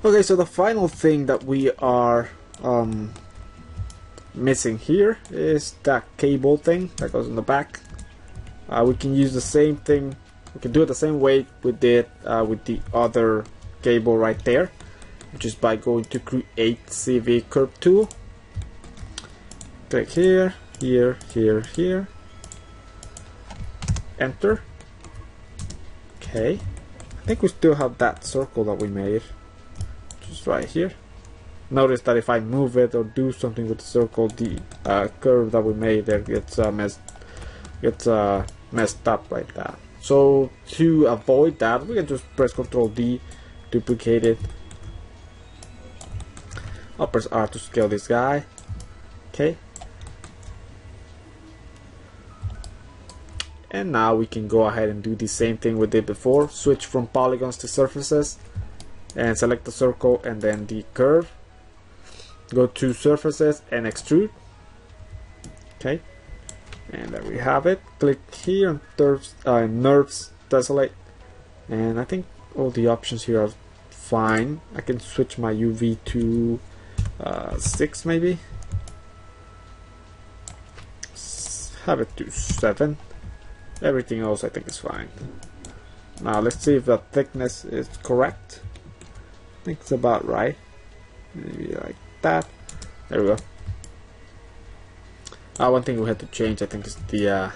Okay, so the final thing that we are missing here is that cable thing that goes in the back. We can use the same thing, we can do it the same way we did with the other cable right there, which is by going to create CV curve tool. Click here, here, here, here, enter. Okay, I think we still have that circle that we made, just right here. Notice that if I move it or do something with the circle, the curve that we made there gets messed up like that. So to avoid that, we can just press Ctrl D, duplicate it. I'll press R to scale this guy. Okay. And now we can go ahead and do the same thing we did before. Switch from polygons to surfaces and select the circle and then the curve. Go to surfaces and extrude. Okay. And there we have it. Click here and nerves desolate. And I think all the options here are fine. I can switch my UV to 6 maybe. Have it to 7. Everything else I think is fine. Now let's see if the thickness is correct. I think it's about right. Maybe like that. There we go. One thing we had to change, I think, is the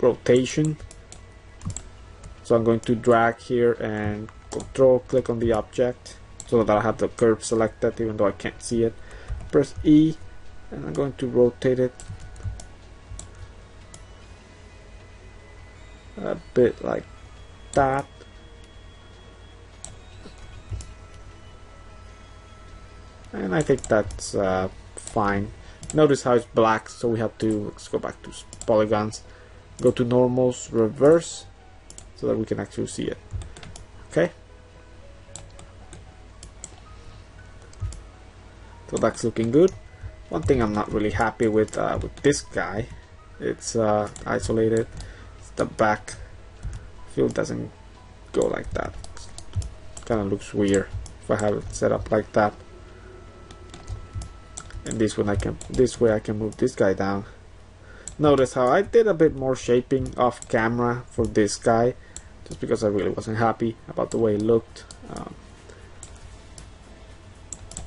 rotation. So I'm going to drag here and Control click on the object so that I have the curve selected even though I can't see it. Press E and I'm going to rotate it a bit like that. And I think that's fine. Notice how it's black, so we have to, let's go back to polygons, go to normals, reverse, so that we can actually see it. Okay. So that's looking good. One thing I'm not really happy with this guy, it's isolated. It's the back field doesn't go like that. Kind of looks weird if I have it set up like that. And this way I can move this guy down. Notice how I did a bit more shaping off camera for this guy, just because I really wasn't happy about the way it looked.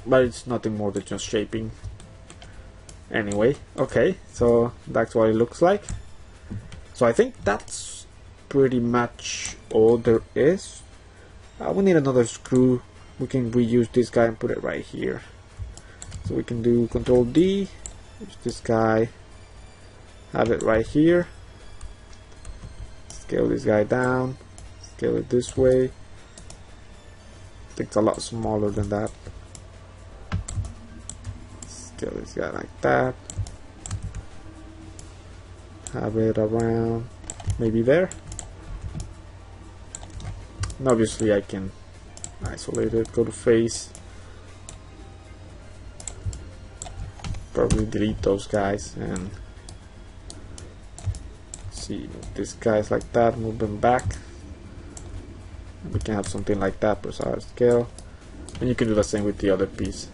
But it's nothing more than just shaping. Anyway, okay, so that's what it looks like. So I think that's pretty much all there is. We need another screw. We can reuse this guy and put it right here. So we can do Control D, use this guy, have it right here, scale this guy down, scale it this way. I think it's a lot smaller than that. Scale this guy like that, have it around maybe there. And obviously I can isolate it, go to face, probably delete those guys and see, move these guys like that, move them back. We can have something like that, press R scale, and you can do the same with the other piece.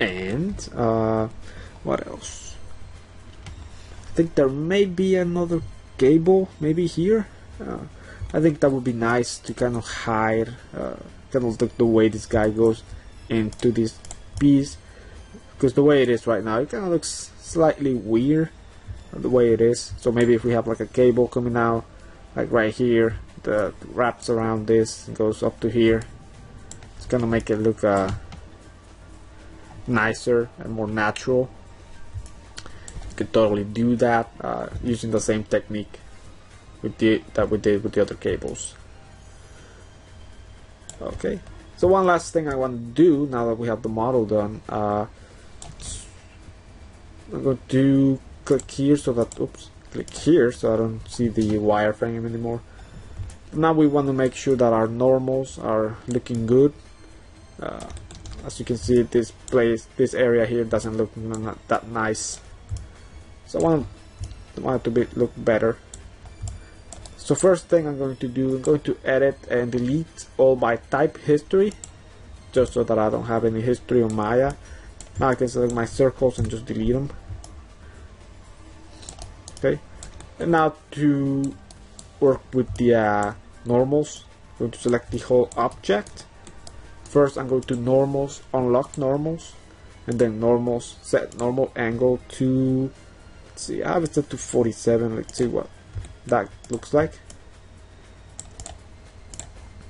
And what else? I think there may be another cable, maybe here. I think that would be nice to kind of hide, kind of look the way this guy goes into this piece, because the way it is right now, it kind of looks slightly weird the way it is. So maybe if we have like a cable coming out, like right here, that wraps around this and goes up to here, it's gonna make it look nicer and more natural. You could totally do that using the same technique that we did with the other cables. Okay, so one last thing I want to do now that we have the model done, I'm going to click here so that, click here so I don't see the wireframe anymore. Now we want to make sure that our normals are looking good. As you can see, this area here doesn't look that nice, so I want it to look better. Let's So first thing I'm going to do, I'm going to edit and delete all my type history, just so that I don't have any history on Maya. Now I can select my circles and just delete them. Okay, and now to work with the normals, I'm going to select the whole object. First I'm going to normals, unlock normals, and then normals, set normal angle to, let's see, I have it set to 47. Let's see what that looks like.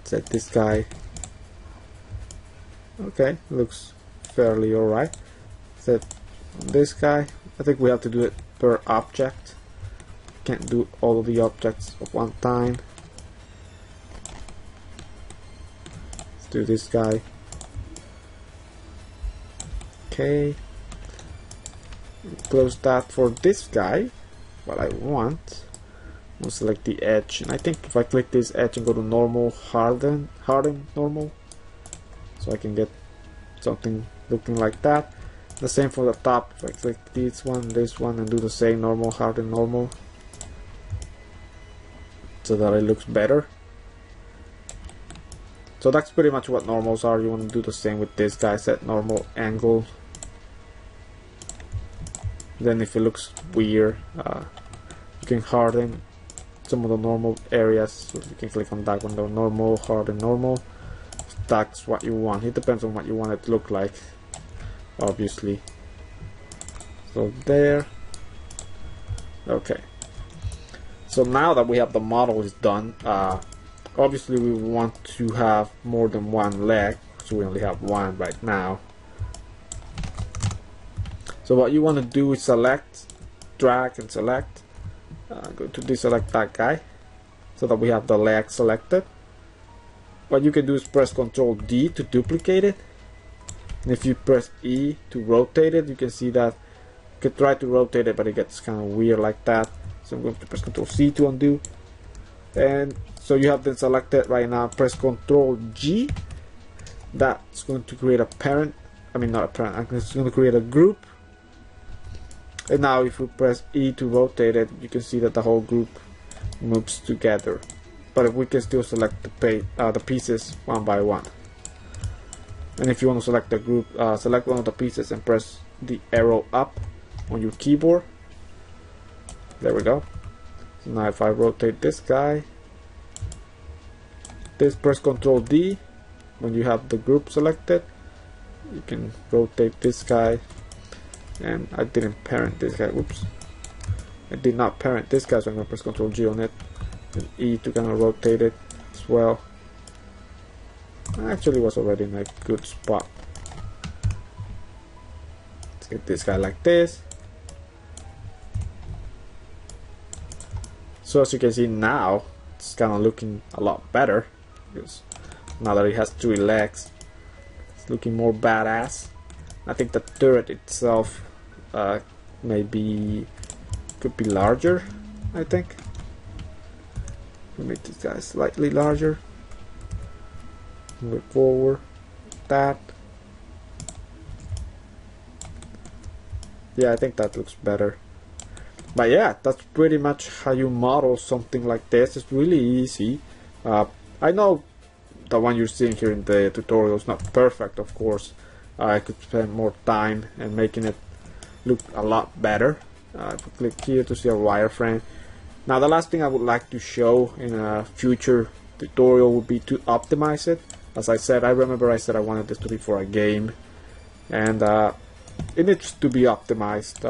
Set this guy. Okay, looks fairly alright. Set this guy. I think we have to do it per object. Can't do all of the objects at one time. Let's do this guy. Okay. Close that. For this guy, what I want, I'll select the edge, and I think if I click this edge and go to normal, harden normal, so I can get something looking like that. The same for the top. If I click this one, and do the same, normal, harden normal, so that it looks better. So that's pretty much what normals are. You want to do the same with this guy. Set normal angle. Then if it looks weird, you can harden some of the normal areas. So you can click on that one, the normal, harden normal. That's what you want. It depends on what you want it to look like, obviously. So there. Okay. So now that we have the model is done, obviously we want to have more than one leg, so we only have one right now. So what you want to do is select, drag and select, go to deselect that guy, so that we have the leg selected. What you can do is press Ctrl D to duplicate it, and if you press E to rotate it, you can see that you can try to rotate it, but it gets kind of weird like that. So I'm going to press Ctrl C to undo, and so you have them selected right now. Press Ctrl G. That's going to create a parent. I mean, not a parent. It's going to create a group. And now if we press E to rotate it, you can see that the whole group moves together. But we can still select the pieces one by one. And if you want to select the group, select one of the pieces and press the arrow up on your keyboard. There we go. So now if I rotate this guy, press Ctrl D. When you have the group selected, you can rotate this guy. And I didn't parent this guy. Whoops. I did not parent this guy, so I'm going to press Ctrl G on it. And E to kind of rotate it as well. Actually was already in a good spot. Let's get this guy like this. So as you can see now, it's kind of looking a lot better, because now that it has 3 legs, it's looking more badass. I think the turret itself could be larger. I think we'll make this guy slightly larger. Move it forward. That. Yeah, I think that looks better. But yeah, that's pretty much how you model something like this. It's really easy. I know the one you're seeing here in the tutorial is not perfect, of course. I could spend more time and making it look a lot better. If we click here to see a wireframe. Now the last thing I would like to show in a future tutorial would be to optimize it. As I said, I remember I said I wanted this to be for a game, and it needs to be optimized.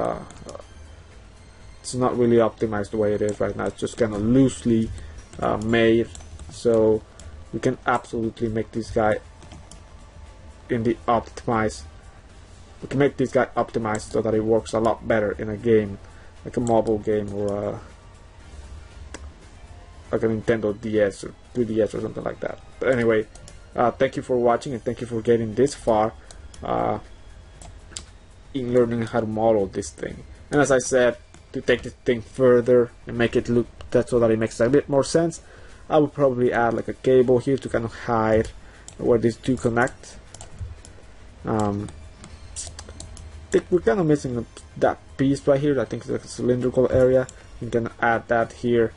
It's not really optimized the way it is right now. It's just kind of loosely made, so we can absolutely make this guy in the optimized. We can make this guy optimized so that it works a lot better in a game, like a mobile game, or like a Nintendo DS or 3DS or something like that. But anyway, thank you for watching, and thank you for getting this far in learning how to model this thing. And as I said, to take this thing further and make it look so that it makes a bit more sense, I would probably add like a cable here to kind of hide where these two connect. I think we're kind of missing that piece right here. I think it's like a cylindrical area. You can add that here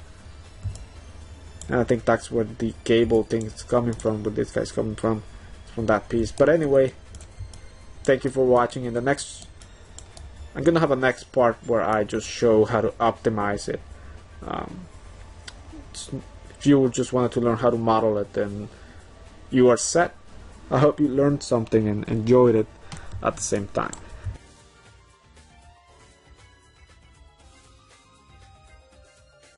and I think that's where the cable thing is coming from, where this guy's coming from that piece. But anyway, thank you for watching. In the next, I'm gonna have a next part where I just show how to optimize it. If you just wanted to learn how to model it, then you are set. I hope you learned something and enjoyed it at the same time.